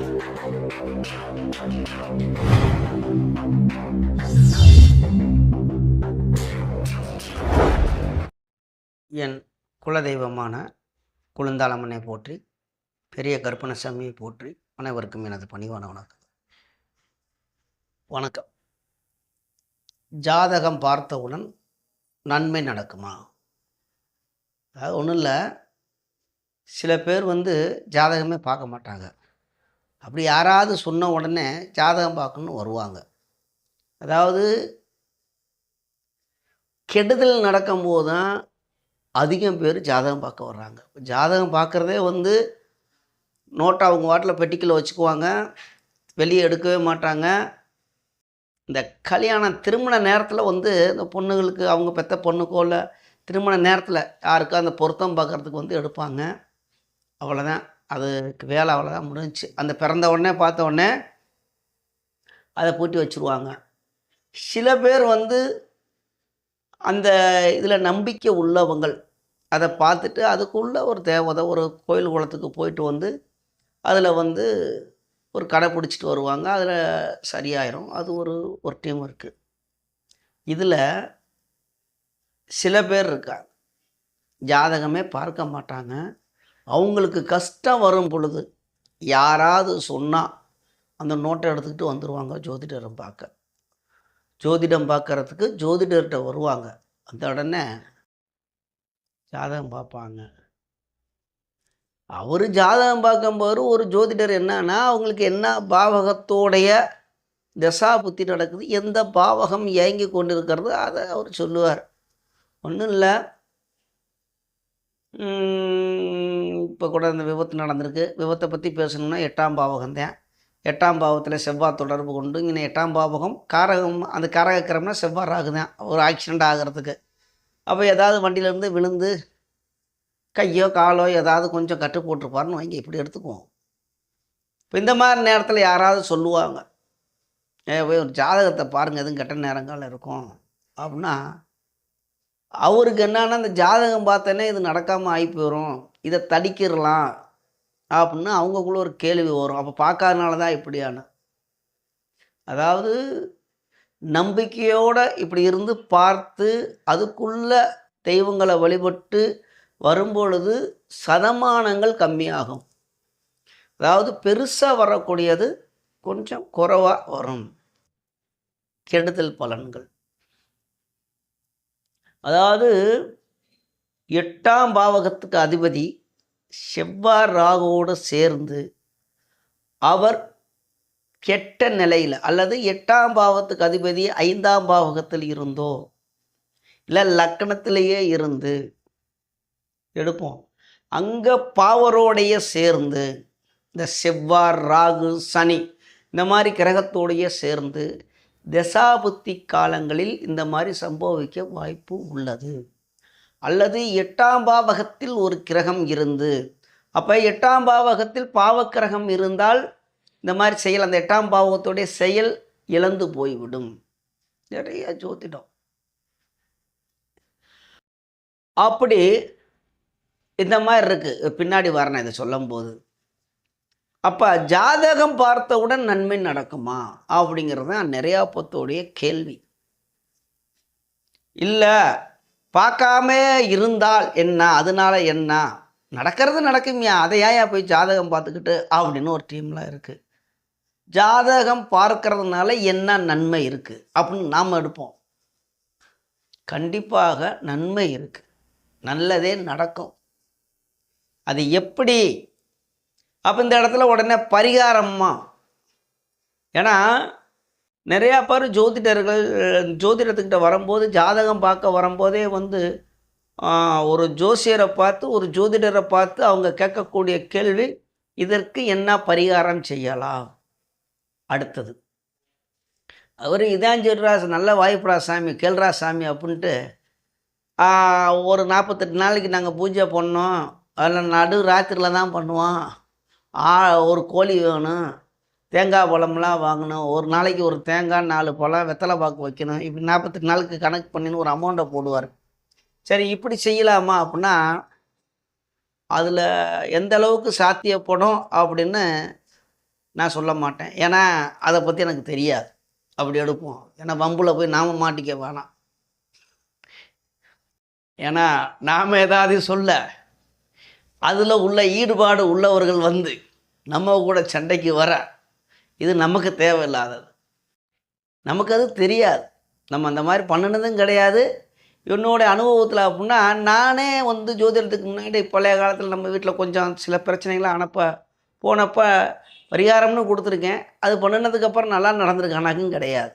என் குலதெய்வமான குழுந்தாளம்மனை போற்றி, பெரிய கருப்பணசாமியை போற்றி, அனைவருக்கும் எனது பணிவான வணக்கம். வணக்கம். ஜாதகம் பார்த்தவுடன் நன்மை நடக்குமா? அதாவது ஒன்றும் இல்லை, சில பேர் ஜாதகமே பார்க்க மாட்டாங்க. அப்படி யாராவது சொன்ன உடனே ஜாதகம் பார்க்கணுன்னு வருவாங்க. அதாவது கெடுதல் நடக்கும்போது தான் அதிகம் பேர் ஜாதகம் பார்க்க வர்றாங்க. ஜாதகம் பார்க்குறதே நோட்டை அவங்க வாட்டில் பெட்டிக்குள்ளே வச்சுக்குவாங்க, வெளியே எடுக்கவே மாட்டாங்க. இந்த கல்யாணம் திருமண நேரத்தில் இந்த பொண்ணுகளுக்கு அவங்க பெற்ற பொண்ணுக்கோ இல்லை திருமண நேரத்தில் யாருக்கோ அந்த பொருத்தம் பார்க்குறதுக்கு எடுப்பாங்க. அவ்வளோதான், அதுக்கு வேலை அவ்வளோதான், முடிஞ்சிச்சு. அந்த பிறந்த உடனே பார்த்த உடனே அதை பூட்டி வச்சுருவாங்க. சில பேர் அந்த இதில் நம்பிக்கை உள்ளவங்கள் அதை பார்த்துட்டு அதுக்குள்ளே ஒரு தேவதை ஒரு கோயில் குளத்துக்கு போயிட்டு அதில் ஒரு கடை பிடிச்சிட்டு வருவாங்க. அதில் சரியாயிரும். அது ஒரு டீம் இருக்குது. இதில் சில பேர் இருக்காங்க, ஜாதகமே பார்க்க மாட்டாங்க. அவங்களுக்கு கஷ்டம் வரும் பொழுது யாராவது சொன்னால் அந்த நோட்டை எடுத்துக்கிட்டு வந்துடுவாங்க ஜோதிடரம் பார்க்க. ஜோதிடம் பார்க்குறதுக்கு ஜோதிடர்கிட்ட வருவாங்க. அந்த உடனே ஜாதகம் பார்ப்பாங்க. அவர் ஜாதகம் பார்க்கும்போது ஒரு ஜோதிடர் என்னன்னா, அவங்களுக்கு என்ன பாவகத்தோடைய தசா புத்தி நடக்குது, எந்த பாவகம் இயங்கி கொண்டு இருக்கிறது அதை அவர் சொல்லுவார். ஒன்றும் இல்லை, இப்போ கூட இந்த விபத்து நடந்திருக்கு. விபத்தை பற்றி பேசணும்னா 8ஆம் பாவகம்தான். 8ஆம் பாவத்தில் செவ்வாய் தொடர்பு கொண்டு இங்கே 8ஆம் பாவகம் காரகம். அந்த காரகக்கிரம்னா செவ்வாய் ராகுதான் ஒரு ஆக்சிடெண்ட் ஆகிறதுக்கு. அப்போ ஏதாவது வண்டியிலேருந்து விழுந்து கையோ காலோ ஏதாவது கொஞ்சம் கட்டு போட்டிருப்பாருன்னு வாங்கி இப்படி எடுத்துக்குவோம். இப்போ இந்த மாதிரி நேரத்தில் யாராவது சொல்லுவாங்க, போய் ஒரு ஜாதகத்தை பாருங்கள், எதுவும் கெட்ட நேரங்கள் இருக்கும் அப்படின்னா, அவருக்கு என்னன்னா அந்த ஜாதகம் பார்த்தோன்னே இது நடக்காமல் ஆகி போயிடும், இதை தடிக்கிடலாம் அப்படின்னு அவங்கக்குள்ளே ஒரு கேள்வி வரும். அப்போ பார்க்காதனால தான் இப்படியான, அதாவது நம்பிக்கையோடு இப்படி இருந்து பார்த்து அதுக்குள்ள தெய்வங்களை வழிபட்டு வரும்பொழுது சதமானங்கள் கம்மியாகும். அதாவது பெருசாக வரக்கூடியது கொஞ்சம் குறைவாக வரும். கெடுதல் பலன்கள், அதாவது 8ஆம் பாவகத்துக்கு அதிபதி செவ்வாய் ராகுவோடு சேர்ந்து அவர் கெட்ட நிலையில் அல்லது 8ஆம் பாவத்துக்கு அதிபதி 5ஆம் பாவகத்தில் இருந்தோ இல்லை லக்கணத்திலேயே இருந்து எடுப்போம், அங்கே பாவரோடைய சேர்ந்து இந்த செவ்வாய் ராகு சனி இந்த மாதிரி கிரகத்தோடைய சேர்ந்து தசாபுத்தி காலங்களில் இந்த மாதிரி சம்பவிக்க வாய்ப்பு உள்ளது. அல்லது 8ஆம் பாவகத்தில் ஒரு கிரகம் இருந்து, அப்போ 8ஆம் பாவகத்தில் பாவக்கிரகம் இருந்தால் இந்த மாதிரி செயல், அந்த 8ஆம் பாவகத்துடைய செயல் இழந்து போய்விடும். நிறைய ஜோதிடம் அப்படி இந்த மாதிரி இருக்குது. பின்னாடி வரணும் இதை சொல்லும்போது. அப்போ ஜாதகம் பார்த்தவுடன் நன்மை நடக்குமா அப்படிங்கிறது தான் நிறையா பத்தோடைய கேள்வி. இல்லை பார்க்காம இருந்தால் என்ன, அதனால என்ன, நடக்கிறது நடக்குமியா, அதை ஏன் போய் ஜாதகம் பார்த்துக்கிட்டு அப்படின்னு ஒரு டீம்லாம் இருக்குது. ஜாதகம் பார்க்கறதுனால என்ன நன்மை இருக்குது அப்படின்னு நாம் எடுப்போம். கண்டிப்பாக நன்மை இருக்குது, நல்லதே நடக்கும். அது எப்படி? அப்போ இந்த இடத்துல உடனே பரிகாரமா, ஏன்னா நிறையா பேர் ஜோதிடத்துக்கிட்ட வரும்போது ஜாதகம் பார்க்க வரும்போதே ஒரு ஜோசியரை பார்த்து ஒரு ஜோதிடரை பார்த்து அவங்க கேட்கக்கூடிய கேள்வி, இதற்கு என்ன பரிகாரம் செய்யலாம்? அடுத்தது அவர் இதான் சொல்கிறா, நல்ல வாய்ப்புடா சாமி, கேள்றா சாமி அப்படின்ட்டு ஒரு 48 நாளைக்கு நாங்கள் பூஜை பண்ணோம், அதில் நடு ராத்திரியில் தான் பண்ணுவோம், ஒரு கோழி வேணும், தேங்காய் பழம்லாம் வாங்கணும், ஒரு நாளைக்கு ஒரு தேங்காய் 4 பழம் வெத்தலை பாக்கு வைக்கணும், இப்படி 48 நாளுக்கு கணக்கு பண்ணின்னு ஒரு அமௌண்ட்டை போடுவார். சரி, இப்படி செய்யலாமா அப்படின்னா அதில் எந்த அளவுக்கு சாத்தியப்படும் அப்படின்னு நான் சொல்ல மாட்டேன். ஏன்னா அதை பற்றி எனக்கு தெரியாது. அப்படி எடுப்போம். ஏன்னா வம்பில் போய் நாம் மாட்டிக்க வேணாம். ஏன்னா நாம் ஏதாவது சொல்ல அதில் உள்ள ஈடுபாடு உள்ளவர்கள் வந்து நம்ம கூட சண்டைக்கு வர இது நமக்கு தேவையில்லாதது. நமக்கு அது தெரியாது. நம்ம அந்த மாதிரி பண்ணினதும் கிடையாது. என்னுடைய அனுபவத்தில் அப்படின்னா நானே வந்து ஜோதிடத்துக்கு முன்னாடி பழைய காலத்தில் நம்ம வீட்டில் கொஞ்சம் சில பிரச்சனைகளை போனப்போ பரிகாரம்னு கொடுத்துருக்கேன். அது பண்ணினதுக்கப்புறம் நல்லா நடந்திருக்கானாக்கும் கிடையாது.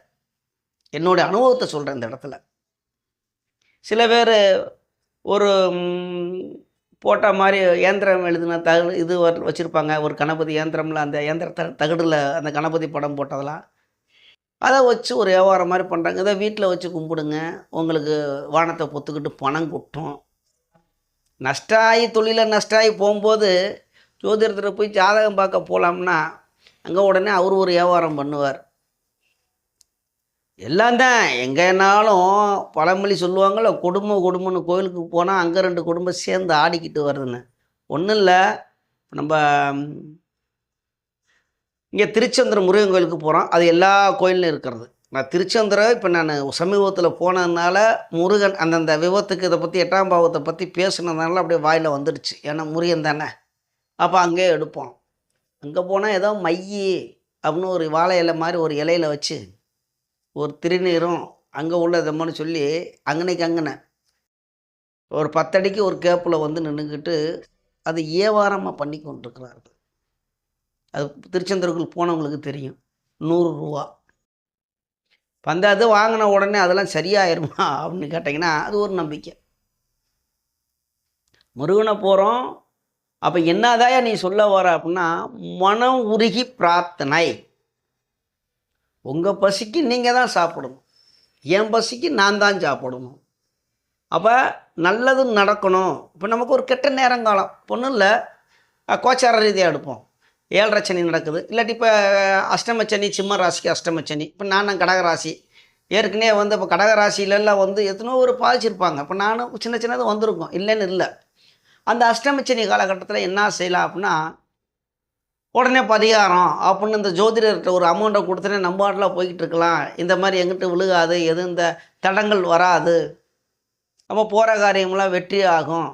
என்னுடைய அனுபவத்தை சொல்கிறேன் இந்த இடத்துல. சில பேர் ஒரு போட்ட மாதிரி இயந்திரம் எழுதின இது வச்சுருப்பாங்க. ஒரு கணபதி இயந்திரமில் அந்த இயந்திர தகடில் அந்த கணபதி படம் போட்டதெல்லாம் அதை வச்சு ஒரு வியாபாரம் மாதிரி பண்ணுறாங்க. இதை வீட்டில் வச்சு கும்பிடுங்க, உங்களுக்கு வானத்தை பொத்துக்கிட்டு பணம் கொட்டும். நஷ்டாகி தொழிலில் நஷ்டாகி போகும்போது ஜோதிடத்தில் போய் ஜாதகம் பார்க்க போகலாம்னா அங்கே உடனே அவர் ஒரு வியாபாரம் பண்ணுவார். எல்லாம் தான் எங்கேனாலும் பழமொழி சொல்லுவாங்கள்ல, குடும்பம்னு கோயிலுக்கு போனால் அங்கே 2 குடும்பம் சேர்ந்து ஆடிக்கிட்டு வருதுன்னு. ஒன்றும் இல்லை, நம்ம இங்கே திருச்செந்தூர் முருகன் கோயிலுக்கு போகிறோம். அது எல்லா கோயிலும் இருக்கிறது. நான் திருச்செந்தூரை இப்போ நான் சமீபத்தில் போனதுனால முருகன் அந்தந்த விபத்துக்கு இதை பற்றி 8ஆம் பாவத்தை பற்றி பேசுனதுனால அப்படியே வாயில் வந்துடுச்சு. ஏன்னா முருகன் தானே. அப்போ அங்கேயே எடுப்போம். அங்கே போனால் ஏதோ மையி அப்படின்னு ஒரு வாழை இலை மாதிரி ஒரு இலையில் வச்சு ஒரு திருநீரும் அங்கே உள்ளதம்மான்னு சொல்லி அங்கனை ஒரு 10 அடிக்கு ஒரு கேப்பில் வந்து நின்றுக்கிட்டு அது ஏவாரமாக பண்ணி கொண்டிருக்கிறார்கள். அது திருச்செந்தூருக்குள் போனவங்களுக்கு தெரியும். 100 ரூபா அந்த அது வாங்கின உடனே அதெல்லாம் சரியாயிருமா அப்படின்னு கேட்டிங்கன்னா அது ஒரு நம்பிக்கை. முருகனை போகிறோம். அப்போ என்னதாயா நீ சொல்ல வர அப்படின்னா, மனம் உருகி பிரார்த்தனை. உங்கள் பசிக்கு நீங்கள் தான் சாப்பிடணும், என் பசிக்கு நான் தான் சாப்பிடணும். அப்போ நல்லது நடக்கணும். இப்போ நமக்கு ஒரு கெட்ட நேரங்காலம் ஒன்றும் இல்லை, கோச்சார ரீதியாக எடுப்போம். 7.5 சனி நடக்குது, இல்லாட்டி இப்போ அஷ்டமச்சனி, சிம்ம ராசிக்கு அஷ்டமச்சனி. இப்போ நான் கடகராசி ஏற்கனவே வந்து இப்போ கடகராசியிலெல்லாம் வந்து எத்தனோ ஒரு பாதிச்சிருப்பாங்க. இப்போ நானும் சின்னது வந்திருக்கோம், இல்லைன்னு இல்லை. அந்த அஷ்டமச்சனி காலகட்டத்தில் என்ன செய்யலாம் அப்படின்னா, உடனே பரிகாரம் அப்படின்னு இந்த ஜோதிடர்கிட்ட ஒரு அமௌண்ட்டை கொடுத்துட்டு நம்ம பாட்டில் போய்கிட்டு இருக்கலாம். இந்த மாதிரி எங்கிட்ட விழுகாது, எதுவும் இந்த தடங்கள் வராது, நம்ம போகிற காரியமெல்லாம் வெற்றி ஆகும்,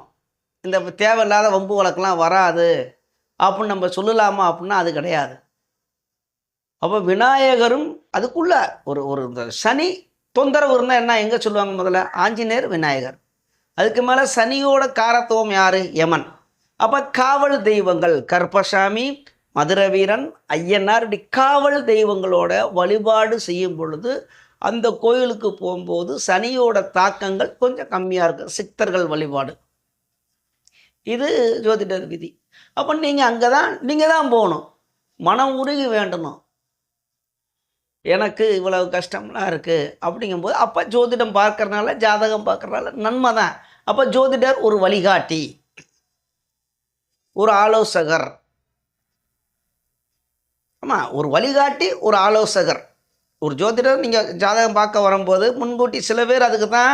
இந்த தேவையில்லாத வம்பு வழக்கெல்லாம் வராது அப்படின்னு நம்ம சொல்லலாமா அப்படின்னா அது கிடையாது. அப்போ விநாயகரும் அதுக்குள்ள ஒரு இந்த சனி தொந்தரவு இருந்தால் என்ன எங்கே சொல்லுவாங்க, முதல்ல ஆஞ்சநேயர், விநாயகர். அதுக்கு மேலே சனியோட காரத்துவம் யார்? யமன். அப்போ காவல் தெய்வங்கள் கருப்பசாமி, மதுரை வீரன், ஐயனார், இப்படி காவல் தெய்வங்களோட வழிபாடு செய்யும் பொழுது அந்த கோயிலுக்கு போகும்போது சனியோட தாக்கங்கள் கொஞ்சம் கம்மியாக இருக்கும். சித்தர்கள் வழிபாடு இது ஜோதிடர் விதி. அப்போ நீங்கள் தான் போகணும், மனம் உருகி வேண்டணும். எனக்கு இவ்வளவு கஷ்டம்லாம் இருக்குது அப்படிங்கும்போது அப்போ ஜோதிடம் பார்க்கறனால, ஜாதகம் பார்க்கறனால நன்மை தான். அப்போ ஜோதிடர் ஒரு வழிகாட்டி, ஒரு ஆலோசகர். ஆமாம், ஒரு வழிகாட்டி, ஒரு ஆலோசகர். ஒரு ஜோதிடர் நீங்கள் ஜாதகம் பார்க்க வரும்போது முன்கூட்டி சில பேர் அதுக்கு தான்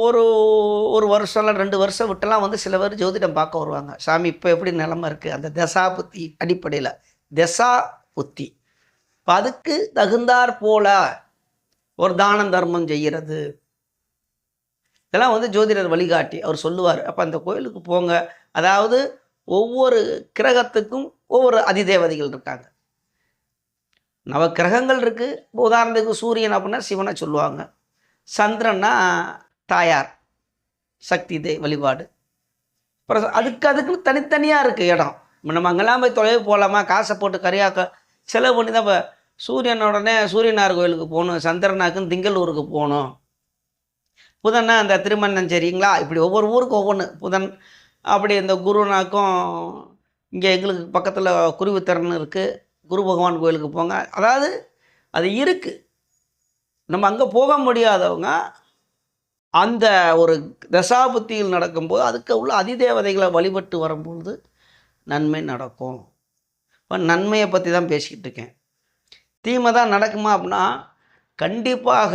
ஒரு வருஷம் இல்லை 2 வருஷம் விட்டெல்லாம் வந்து சில பேர் ஜோதிடம் பார்க்க வருவாங்க. சாமி இப்போ எப்படி நிலமை இருக்குது, அந்த தசா புத்தி அடிப்படையில் தசா புத்தி. இப்போ அதுக்கு தகுந்தாற் போல ஒரு தானம் தர்மம் செய்கிறது, இதெல்லாம் வந்து ஜோதிடர் வழிகாட்டி அவர் சொல்லுவார். அப்போ அந்த கோயிலுக்கு போங்க. அதாவது ஒவ்வொரு கிரகத்துக்கும் ஒவ்வொரு அதிதேவதைகள் இருக்காங்க, நவ கிரகங்கள் இருக்குது. இப்போ உதாரணத்துக்கு சூரியன் அப்படின்னா சிவனை சொல்லுவாங்க, சந்திரன்னா தாயார் சக்தி வழிபாடு. அப்புறம் அதுக்கு தனித்தனியாக இருக்குது இடம். நம்ம அங்கெல்லாம் போய் தொலைவு போகலாமா, காசை போட்டு கரியாக்க செலவு பண்ணி தான். இப்போ சூரியனுடனே சூரியனார் கோயிலுக்கு போகணும், சந்திரனாக்குன்னு திங்களூருக்கு போகணும், புதன்னா அந்த திருமணஞ்சேரிங்களா, இப்படி ஒவ்வொரு ஊருக்கும் ஒவ்வொன்று புதன். அப்படி இந்த குருனாக்கும் இங்கே எங்களுக்கு பக்கத்தில் குருவித்தரன்னு இருக்குது, குரு பகவான் கோயிலுக்கு போங்க. அதாவது அது இருக்குது. நம்ம அங்கே போக முடியாதவங்க அந்த ஒரு தசாபுத்தியில் நடக்கும்போது அதுக்கு உள்ள அதிதேவதைகளை வழிபட்டு வரும்பொழுது நன்மை நடக்கும். இப்போ நன்மையை பற்றி தான் பேசிக்கிட்டு இருக்கேன். தீமை தான் நடக்குமா அப்படின்னா கண்டிப்பாக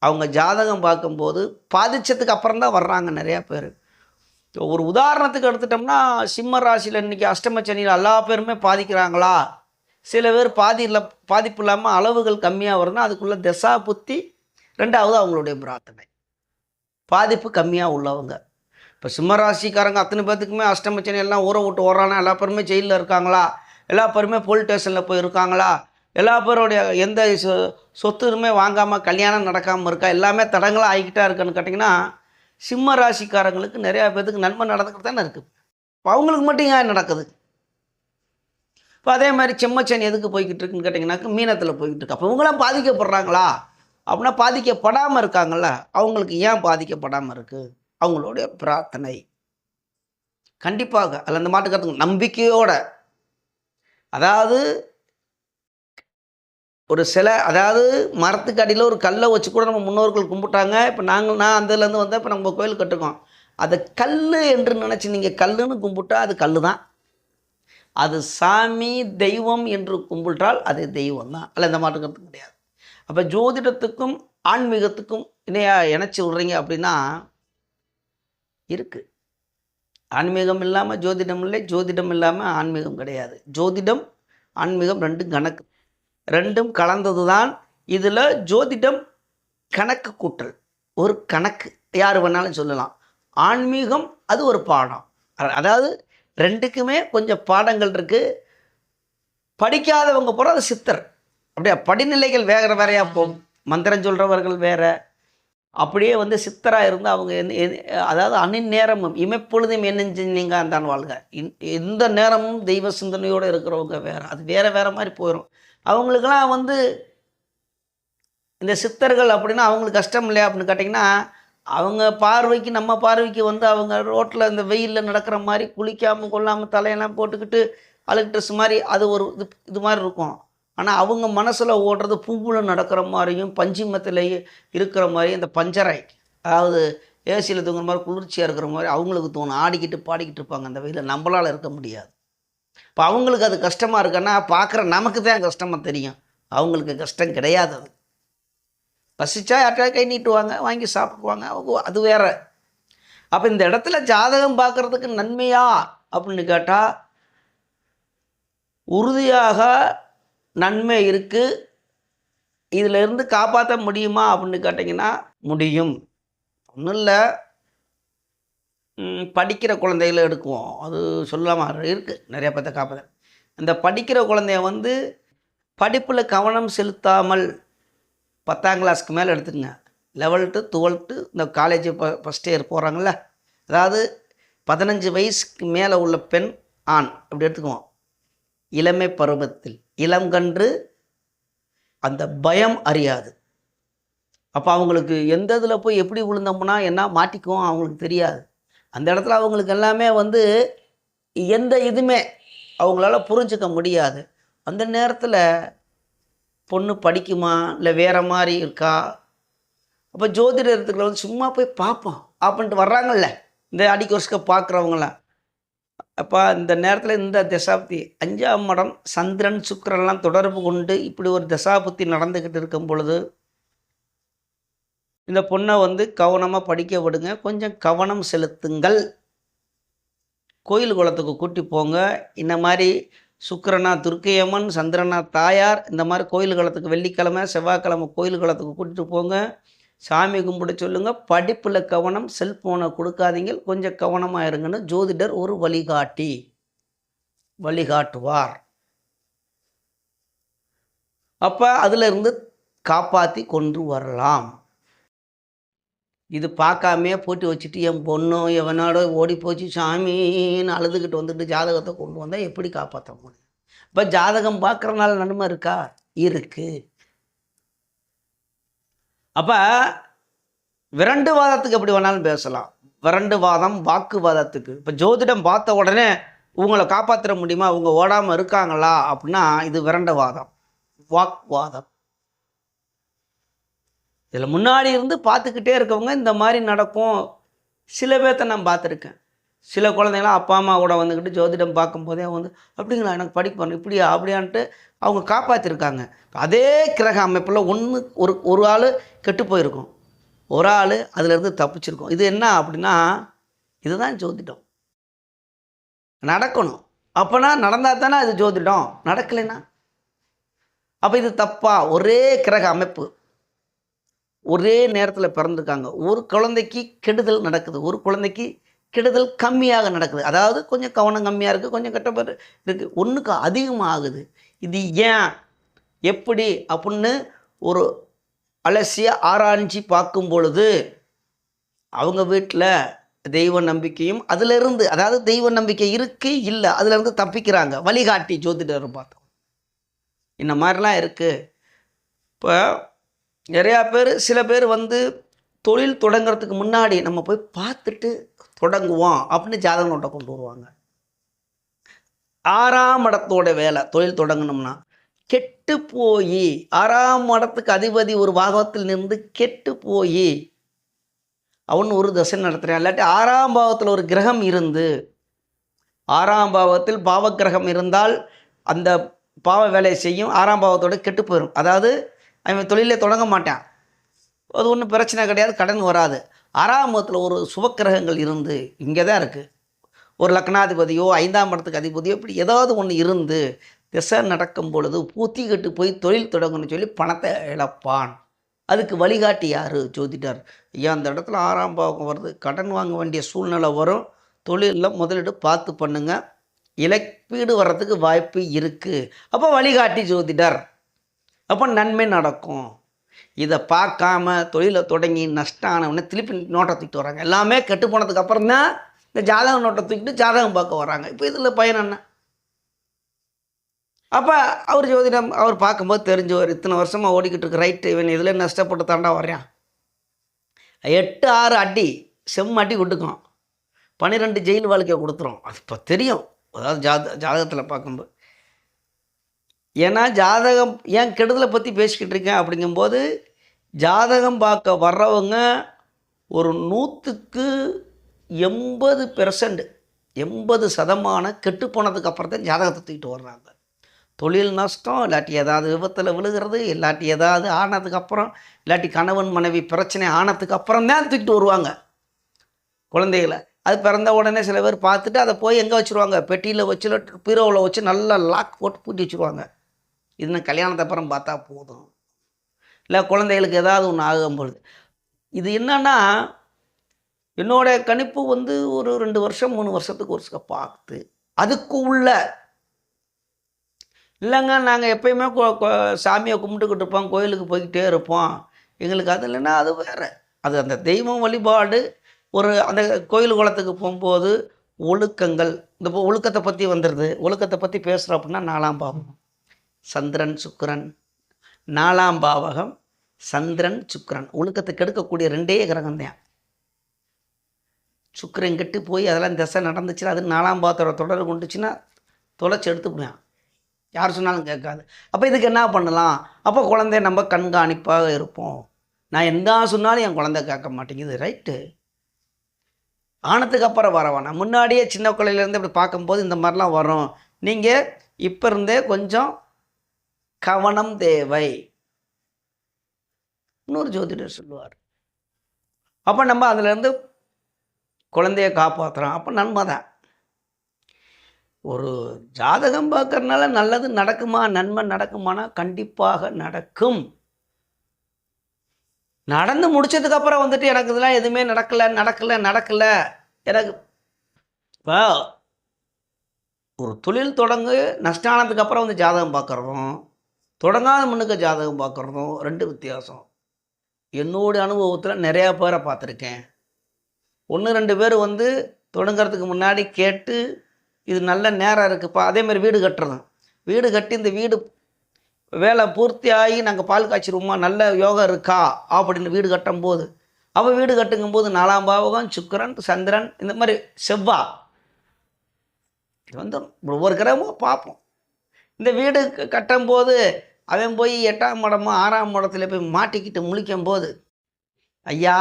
அவங்க ஜாதகம் பார்க்கும்போது பாதிச்சதுக்கு அப்புறம் தான் வர்றாங்க நிறையா பேர். ஒரு உதாரணத்துக்கு எடுத்துட்டோம்னா சிம்ம ராசியில் இன்றைக்கி அஷ்டம சனியில் எல்லா பேருமே பாதிக்கிறாங்களா? சில பேர் பாதிப்பு இல்லாமல் அளவுகள் கம்மியாக வருதுன்னா அதுக்குள்ளே திசா புத்தி, ரெண்டாவது அவங்களுடைய பிரார்த்தனை. பாதிப்பு கம்மியாக உள்ளவங்க. இப்போ சிம்மராசிக்காரங்க அத்தனை பேர்த்துக்குமே அஷ்டமச்சனி எல்லாம் ஊரை விட்டு ஓடுறானா? எல்லா பேருமே ஜெயிலில் இருக்காங்களா? எல்லா பேருமே போலீஸ் ஸ்டேஷனில் போய் இருக்காங்களா? எல்லா பேருடைய எந்த சொத்துமே வாங்காமல் கல்யாணம் நடக்காமல் இருக்கா? எல்லாமே தடங்களாக ஆகிக்கிட்டா இருக்குன்னு கேட்டிங்கன்னா, சிம்ம ராசிக்காரங்களுக்கு நிறையா பேர்த்துக்கு நன்மை நடந்துக்கிட்டு தானே இருக்குது. இப்போ அவங்களுக்கு மட்டும் ஏன் நடக்குது? இப்போ அதே மாதிரி செம்மச்சனி எதுக்கு போய்கிட்டு இருக்குன்னு கேட்டிங்கன்னாக்க மீனத்தில் போய்கிட்டு இருக்கு. அப்போ இவங்களாம் பாதிக்கப்படுறாங்களா? அப்படின்னா பாதிக்கப்படாமல் இருக்காங்கள்ல, அவங்களுக்கு ஏன் பாதிக்கப்படாமல் இருக்குது? அவங்களுடைய பிரார்த்தனை. கண்டிப்பாக அதில் அந்த மாட்டுக்கிறதுக்கு நம்பிக்கையோட, அதாவது ஒரு சிலை, அதாவது மரத்துக்கு அடியில் ஒரு கல்லை வச்சு கூட நம்ம முன்னோர்கள் கும்பிட்டாங்க. இப்போ நான் அந்தலேருந்து வந்தால் இப்போ நம்ம கோயில் கட்டுக்கோம். அதை கல் என்று நினச்சி நீங்கள் கல்லுன்னு கும்பிட்டா அது கல் தான். அது சாமி தெய்வம் என்று கும்பிட்டால் அது தெய்வம் தான். அதில் இந்த மாட்டுக்கிறது கிடையாது. அப்போ ஜோதிடத்துக்கும் ஆன்மீகத்துக்கும் இணைச்சி விட்றீங்க அப்படின்னா இருக்குது. ஆன்மீகம் இல்லாமல் ஜோதிடம் இல்லை, ஜோதிடம் இல்லாமல் ஆன்மீகம் கிடையாது. ஜோதிடம் ஆன்மீகம் ரெண்டும் கணக்கு, ரெண்டும் கலந்தது தான். இதில் ஜோதிடம் கணக்கு கூட்டல், ஒரு கணக்கு யார் வேணாலும் சொல்லலாம். ஆன்மீகம் அது ஒரு பாடம். அதாவது ரெண்டுக்குமே கொஞ்சம் பாடங்கள் இருக்குது. படிக்காதவங்க போகிற அது சித்தர். அப்படியே படிநிலைகள் வேறையாக போகும். மந்திரம் சொல்கிறவர்கள் வேறு, அப்படியே சித்தராக இருந்து அவங்க அதாவது அந்நேரமும் இமைப்பொழுதும் என்ன செஞ்சீங்க தான் வாழ்க, எந்த நேரமும் தெய்வ சிந்தனையோடு இருக்கிறவங்க வேறு, அது வேறு மாதிரி போயிடும். அவங்களுக்கெல்லாம் இந்த சித்தர்கள் அப்படின்னா அவங்களுக்கு கஷ்டம் இல்லையா அப்படின்னு கேட்டிங்கன்னா, அவங்க பார்வைக்கு நம்ம பார்வைக்கு அவங்க ரோட்டில் இந்த வெயிலில் நடக்கிற மாதிரி குளிக்காமல் கொள்ளாமல் தலையெல்லாம் போட்டுக்கிட்டு அழுக்கு ட்ரெஸ் மாதிரி அது ஒரு இது மாதிரி இருக்கும். ஆனால் அவங்க மனசில் ஓடுறது பூவில் நடக்கிற மாதிரியும் பஞ்சிமத்தில் இருக்கிற மாதிரியும் இந்த பஞ்சரை, அதாவது ஏசியில் தூங்குற மாதிரி குளிர்ச்சியாக இருக்கிற மாதிரி அவங்களுக்கு தோணும். ஆடிக்கிட்டு பாடிக்கிட்டு இருப்பாங்க அந்த வெயிலில், நம்மளால் இருக்க முடியாது. இப்போ அவங்களுக்கு அது கஷ்டமாக இருக்குன்னா பார்க்குற நமக்கு தான் கஷ்டமாக தெரியும், அவங்களுக்கு கஷ்டம் கிடையாது. அது பசிச்சா யார்கிட்ட கை நீட்டுவாங்க, வாங்கி சாப்பிடுவாங்க, அவங்க அது வேற. அப்போ இந்த இடத்துல ஜாதகம் பார்க்குறதுக்கு நன்மையா அப்படின்னு கேட்டால் உறுதியாக நன்மை இருக்குது. இதிலிருந்து காப்பாற்ற முடியுமா அப்படின்னு கேட்டிங்கன்னா முடியும். ஒன்றும் இல்லை, படிக்கிற குழந்தைகளை எடுக்குவோம், அது சொல்லாமல் இருக்குது நிறைய பேர்த்த காப்பாற்ற. அந்த படிக்கிற குழந்தைய படிப்பில் கவனம் செலுத்தாமல் 10ஆம் கிளாஸ்க்கு மேலே எடுத்துக்கங்க, 11th 12th இந்த காலேஜ் ஃபஸ்ட் இயர் போகிறாங்கள்ல, அதாவது 15 வயசுக்கு மேலே உள்ள பெண் ஆண் அப்படி எடுத்துக்குவோம். இளமை பருவத்தில் இளங்கன்று அந்த பயம் அறியாது. அப்போ அவங்களுக்கு எந்த இதில் போய் எப்படி விழுந்தோம்னா என்ன மாட்டிக்குவோம் அவங்களுக்கு தெரியாது. அந்த இடத்துல அவங்களுக்கு எல்லாமே எந்த இதுவுமே அவங்களால புரிஞ்சிக்க முடியாது. அந்த நேரத்தில் பொண்ணு படிக்குமா இல்லை வேறு மாதிரி இருக்கா? அப்போ ஜோதிடத்துக்குள்ள சும்மா போய் பார்ப்போம் அப்படின்ட்டு வர்றாங்கல்ல இந்த அடிக்க வருஷம் பார்க்குறவங்களாம். அப்போ இந்த நேரத்தில் இந்த தசாப்தி 5ஆம் இடம் சந்திரன் சுக்கிரன்லாம் தொடர்பு கொண்டு இப்படி ஒரு தசாபுத்தி நடந்துக்கிட்டு இருக்கும் பொழுது இந்த பொண்ணை கவனமாக படிக்க விடுங்க, கொஞ்சம் கவனம் செலுத்துங்கள். கோயில் குளத்துக்கு கூட்டி போங்க. இந்த மாதிரி சுக்கிரனா துர்க்கையம்மன், சந்திரனா தாயார், இந்த மாதிரி கோயில் குளத்துக்கு வெள்ளிக்கிழமை செவ்வாய்க்கிழமை கோயில் குளத்துக்கு கூட்டிகிட்டு போங்க, சாமி கும்பிட சொல்லுங்கள். படிப்பில் கவனம், செல்ஃபோனை கொடுக்காதீங்க, கொஞ்சம் கவனமாக இருங்கன்னு ஜோதிடர் ஒரு வழிகாட்டுவார். அப்போ அதிலிருந்து காப்பாற்றி கொண்டு வரலாம். இது பார்க்காமே போட்டு வச்சுட்டு என் பொண்ணும் எவனோட ஓடி போச்சு சாமின்னு அழுதுகிட்டு வந்துட்டு ஜாதகத்தை கொண்டு வந்தால் எப்படி காப்பாற்ற முடியும்? இப்போ ஜாதகம் பார்க்குறனால நன்மை இருக்கா? இருக்குது. அப்போ விரண்டுவாதத்துக்கு எப்படி வேணாலும் பேசலாம். விரண்டுவாதம் வாக்குவாதத்துக்கு. இப்போ ஜோதிடம் பார்த்த உடனே உங்களை காப்பாற்ற முடியுமா, அவங்க ஓடாமல் இருக்காங்களா அப்படின்னா இது விரண்டவாதம், வாக்குவாதம். இதில் முன்னாடி இருந்து பார்த்துக்கிட்டே இருக்கவங்க இந்த மாதிரி நடக்கும். சில பேர்த்த நான் பார்த்துருக்கேன். சில குழந்தைங்களாம் அப்பா அம்மா கூட வந்துக்கிட்டு ஜோதிடம் பார்க்கும்போதே அப்படிங்களா எனக்கு படிப்பேன் இப்படியா அப்படியான்ட்டு அவங்க காப்பாற்றிருக்காங்க. அதே கிரக அமைப்பில் ஒரு ஆள் கெட்டு போயிருக்கும், ஒரு ஆள் அதிலேருந்து தப்பிச்சிருக்கும். இது என்ன அப்படின்னா இதுதான் ஜோதிடம். நடக்கணும். அப்போனா நடந்தால் தானே அது ஜோதிடம். நடக்கலைன்னா அப்போ இது தப்பா? ஒரே கிரக அமைப்பு, ஒரே நேரத்தில் பிறந்திருக்காங்க. ஒரு குழந்தைக்கு கெடுதல் நடக்குது, ஒரு குழந்தைக்கு கெடுதல் கம்மியாக நடக்குது. அதாவது கொஞ்சம் கவனம் கம்மியாக இருக்குது, கொஞ்சம் கெட்ட இருக்குது, ஒன்றுக்கு அதிகமாக ஆகுது. இது ஏன், எப்படி அப்படின்னு ஒரு அலசிய ஆராய்ச்சி பார்க்கும் பொழுது அவங்க வீட்டில் தெய்வ நம்பிக்கையும் அதிலிருந்து, அதாவது தெய்வ நம்பிக்கை இருக்கு இல்லை, அதிலிருந்து தப்பிக்கிறாங்க. வழிகாட்டி ஜோதிடர் பார்த்தோம். இந்த மாதிரிலாம் இருக்குது. இப்போ நிறையா பேர், சில பேர் வந்து தொழில் தொடங்கிறதுக்கு முன்னாடி நம்ம போய் பார்த்துட்டு தொடங்குவோம் அப்படின்னு ஜாதக நோட்டை கொண்டு வருவாங்க. 6ஆம் இடத்தோட வேலை தொழில் தொடங்கணும்னா கெட்டு போய், 6ஆம் இடத்துக்கு அதிபதி ஒரு பாகத்தில் நின்று கெட்டு போய் அவன் ஒரு தசை நடத்துகிறான். இல்லாட்டி 6ஆம் பாவத்தில் ஒரு கிரகம் இருந்து, 6ஆம் பாவத்தில் பாவக்கிரகம் இருந்தால் அந்த பாவ வேலையை செய்யும், 6ஆம் பாவத்தோட கெட்டு போயிடும். அதாவது அவன் தொழிலே தொடங்க மாட்டான், அது ஒன்றும் பிரச்சனை கிடையாது, கடன் வராது. 6ஆம் பாவத்தில் ஒரு சுபக்கிரகங்கள் இருந்து, இங்கே தான் இருக்குது, ஒரு லக்னாதிபதியோ 5ஆம் இடத்துக்கு அதிபதியோ இப்படி ஏதாவது ஒன்று இருந்து திசை நடக்கும் பொழுது பூத்தி கட்டு போய் தொழில் தொடங்கணும்னு சொல்லி பணத்தை இழப்பான். அதுக்கு வழிகாட்டி யார்? ஜோதிடர். ஐயா அந்த இடத்துல 6ஆம் பாவம் வருது, கடன் வாங்க வேண்டிய சூழ்நிலை வரும், தொழிலில் முதலீடு பார்த்து பண்ணுங்கள், இழப்பீடு வர்றதுக்கு வாய்ப்பு இருக்குது. அப்போ வழிகாட்டி ஜோதிடர், அப்போ நன்மை நடக்கும். இதை பார்க்காம தொழிலை தொடங்கி நஷ்டம் ஆனவொடனே திருப்பி நோட்டை தூக்கிட்டு வராங்க. எல்லாமே கெட்டு போனதுக்கு அப்புறம் தான் இந்த ஜாதக நோட்டை தூக்கிட்டு ஜாதகம் பார்க்க வராங்க. இப்போ இதில் பயன் என்ன? அப்போ அவர் ஜோதிடம் அவர் பார்க்கும்போது தெரிஞ்சவர், இத்தனை வருஷமாக ஓடிக்கிட்டு இருக்கு, ரைட்டு, இவன் இதில் நஷ்டப்பட்டு தாண்டா வர்றான். 8-6 அடி செம் அடி கொடுக்கும், 12 ஜெயில் வாழ்க்கையை கொடுத்துரும். அது இப்போ தெரியும். அதாவது ஜாதகத்தில் பார்க்கும்போது, ஏன்னா ஜாதகம் ஏன் கெடுதலை பற்றி பேசிக்கிட்டு இருக்கேன் அப்படிங்கும்போது, ஜாதகம் பார்க்க வர்றவங்க ஒரு 100க்கு 80% 80% கெட்டு போனதுக்கு அப்புறம் தான் ஜாதகத்தை தூக்கிட்டு வர்றாங்க. தொழில் நஷ்டம், இல்லாட்டி ஏதாவது விபத்தில் விழுகிறது, இல்லாட்டி ஏதாவது ஆனதுக்கப்புறம், இல்லாட்டி கணவன் மனைவி பிரச்சனை ஆனதுக்கு அப்புறம் தான் தூக்கிட்டு வருவாங்க குழந்தைகளை. அது பிறந்த உடனே சில பேர் பார்த்துட்டு அதை போய் எங்கே வச்சுருவாங்க, பெட்டியில் வச்சு, பீரோவில் வச்சு நல்லா லாக் போட்டு பூட்டி வச்சுருவாங்க. இது நான் கல்யாணத்தை அப்புறம் பார்த்தா போதும், இல்லை குழந்தைகளுக்கு ஏதாவது ஒன்று ஆகும்பொழுது. இது என்னன்னா, என்னோடய கணிப்பு வந்து ஒரு 2 வருஷம் 3 வருஷத்துக்கு ஒரு பார்த்து அதுக்கு உள்ள இல்லைங்க, நாங்கள் எப்பயுமே சாமியை கும்பிட்டுக்கிட்டு இருப்போம், கோயிலுக்கு போய்கிட்டே இருப்போம், எங்களுக்கு அது இல்லைன்னா அது வேறு. அது அந்த தெய்வம் வழிபாடு. ஒரு அந்த கோயில் குளத்துக்கு போகும்போது ஒழுக்கங்கள், இந்த ஒழுக்கத்தை பற்றி வந்துடுது. ஒழுக்கத்தை பற்றி பேசுகிறோம் அப்படின்னா 4ஆம் பாவம் சந்திரன் சுக்கிரன், 4ஆம் பாவகம் சந்திரன் சுக்கிரன், ஒழுக்கத்தை கெடுக்கக்கூடிய 2 கிரகம் தான். சுக்கிரன் கெட்டு போய் அதெல்லாம் திசை நடந்துச்சுன்னா, அது 4ஆம் பாவத்தோட தொடர்பு கொண்டுச்சுன்னா தொலைச்சி எடுத்துப்பேன், யார் சொன்னாலும் கேட்காது. அப்போ இதுக்கு என்ன பண்ணலாம்? அப்போ குழந்தைய நம்ம கண்காணிப்பாக இருப்போம். நான் என்ன சொன்னாலும் என் குழந்தை கேட்க மாட்டேங்குது, ரைட்டு. ஆனதுக்கு அப்புறம் வர வேணாம், முன்னாடியே சின்ன குழந்தையிலேருந்து இப்படி பார்க்கும்போது இந்த மாதிரிலாம் வரும். நீங்கள் இப்போ இருந்தே கொஞ்சம் கவனம் தேவை. இன்னொரு ஜோதிடர் சொல்லுவார். அப்போ நம்ம அதிலேருந்து குழந்தைய காப்பாற்றுறோம், அப்போ நன்மை தான். ஒரு ஜாதகம் பார்க்கறதுனால நல்லது நடக்குமா, நன்மை நடக்குமானா கண்டிப்பாக நடக்கும். நடந்து முடிச்சதுக்கப்புறம் வந்துட்டு எனக்கு இதெல்லாம் எதுவுமே நடக்கலை எனக்கு. இப்போ ஒரு தொழில் தொடங்கு நஷ்டம் ஆனதுக்கப்புறம் வந்து ஜாதகம் பார்க்குறதும், தொடங்காத முன்னுக்கு ஜாதகம் பார்க்குறதும் 2 வித்தியாசம். என்னோடய அனுபவத்தில் நிறையா பேரை பார்த்துருக்கேன். 1-2 பேர் வந்து தொடங்கிறதுக்கு முன்னாடி கேட்டு, இது நல்ல நேரம் இருக்குப்பா. அதேமாதிரி வீடு கட்டுறதும், வீடு கட்டி இந்த வீடு வேலை பூர்த்தி ஆகி நாங்கள் பால் காய்ச்சிருவோமா, நல்ல யோகம் இருக்கா அப்படின்னு வீடு கட்டும்போது, அவள் வீடு கட்டுங்கும்போது 4ஆம் பாவகம் சுக்கிரன் சந்திரன் இந்த மாதிரி செவ்வாய் இது வந்து ஒவ்வொரு கிரகமும் பார்ப்போம். இந்த வீடு கட்டும்போது அவன் போய் 8ஆம் இடமோ 6ஆம் இடத்துல போய் மாட்டிக்கிட்டு முழிக்கும் போது, ஐயா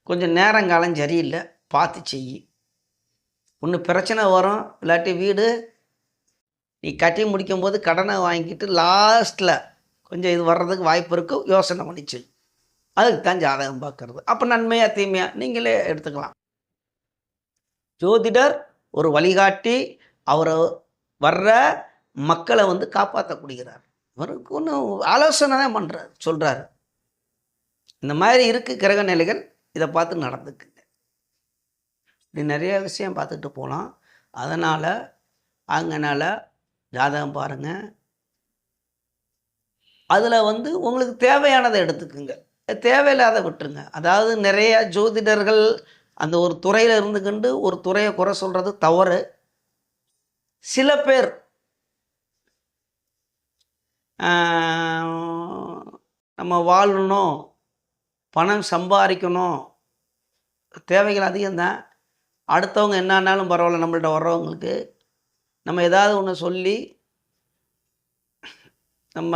கொஞ்சம் நேரங்காலம் சரியில்லை, பார்த்து செய், ஒன்று பிரச்சனை வரும், இல்லாட்டி வீடு நீ கட்டி முடிக்கும்போது கடனை வாங்கிக்கிட்டு லாஸ்ட்டில் கொஞ்சம் இது வர்றதுக்கு வாய்ப்பு இருக்குது, யோசனை பண்ணிச்சு. அதுக்கு தான் ஜாதகம் பார்க்கறது. அப்போ நன்மையா தீமையா நீங்களே எடுத்துக்கலாம். ஜோதிடர் ஒரு வழிகாட்டி, அவர் வர்ற மக்களை வந்து காப்பாற்றக்கூடியறார். அவருக்கு ஒன்றும் ஆலோசனை தான் பண்ணுறாரு, சொல்கிறாரு. இந்த மாதிரி இருக்குது கிரக நிலைகள், இதை பார்த்து நடந்துக்குங்க. இப்படி நிறைய விஷயம் பார்த்துட்டு போகலாம். அதனால் அங்கனால் ஜாதகம் பாருங்கள். அதில் வந்து உங்களுக்கு தேவையானதை எடுத்துக்குங்க, தேவையில்லாத விட்டுருங்க. அதாவது நிறைய ஜோதிடர்கள் அந்த ஒரு துறையில் இருந்துக்கிண்டு ஒரு துறையை குறை சொல்கிறது தவறு. சில பேர் நம்ம வாழணும், பணம் சம்பாதிக்கணும், தேவைகள் அதிகம்தான். அடுத்தவங்க என்னன்னாலும் பரவாயில்ல, நம்மள்ட்ட வர்றவங்களுக்கு நம்ம ஏதாவது ஒன்று சொல்லி நம்ம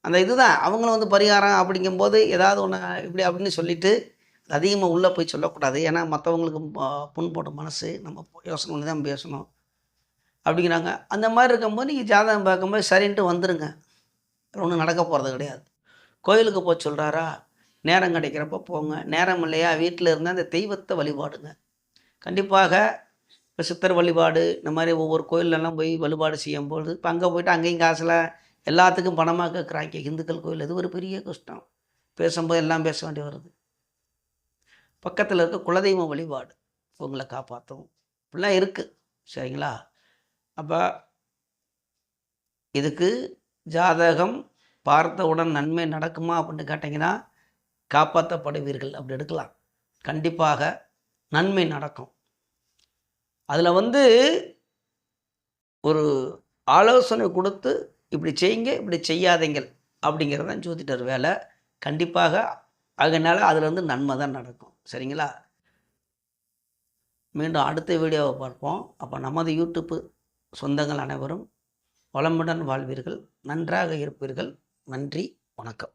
அந்த இதுதான் அவங்களும் வந்து பரிகாரம் அப்படிங்கும்போது ஏதாவது ஒன்று இப்படி அப்படின்னு சொல்லிவிட்டு அதிகமாக உள்ளே போய் சொல்லக்கூடாது. ஏன்னா மற்றவங்களுக்கு புண்போட்ட மனசு, நம்ம யோசனை பண்ணி தான் பேசணும் அப்படிங்கிறாங்க. அந்த மாதிரி இருக்கும்போது நீங்கள் ஜாதகம் பார்க்கும்போது சரின்ட்டு வந்துடுங்க. ஒன்றும் நடக்க போகிறது கிடையாது. கோயிலுக்கு போக சொல்கிறாரா, நேரம் கிடைக்கிறப்ப போங்க. நேரம் இல்லையா, வீட்டில் இருந்தால் அந்த தெய்வத்தை வழிபாடுங்க. கண்டிப்பாக இப்போ சித்தர் வழிபாடு இந்த மாதிரி ஒவ்வொரு கோயிலெல்லாம் போய் வழிபாடு செய்யும்போது இப்போ அங்கே போய்ட்டு அங்கேயும் காசில் எல்லாத்துக்கும் பணமாக கேட்குறாங்க. இந்துக்கள் கோயில் அது ஒரு பெரிய கஷ்டம். பேசும்போது எல்லாம் பேச வேண்டி வருது. பக்கத்தில் இருக்க குலதெய்வ வழிபாடு உங்களை காப்பாற்றும், இப்படிலாம் இருக்குது. சரிங்களா? அப்போ இதுக்கு ஜாதகம் பார்த்தவுடன் நன்மை நடக்குமா அப்படின்னு கேட்டிங்கன்னா காப்பாற்றப்படுவீர்கள் அப்படி எடுக்கலாம். கண்டிப்பாக நன்மை நடக்கும். அதில் வந்து ஒரு ஆலோசனை கொடுத்து இப்படி செய்யுங்க, இப்படி செய்யாதீங்கள் அப்படிங்கிறது தான் ஜோதிடர் வேலை. கண்டிப்பாக அதனால் அதில் வந்து நன்மை தான் நடக்கும். சரிங்களா? மீண்டும் அடுத்த வீடியோவை பார்ப்போம். அப்போ நமது யூடியூப்பு சொந்தங்கள் அனைவரும் வளமுடன் வாழ்வீர்கள், நன்றாக இருப்பீர்கள். நன்றி, வணக்கம்.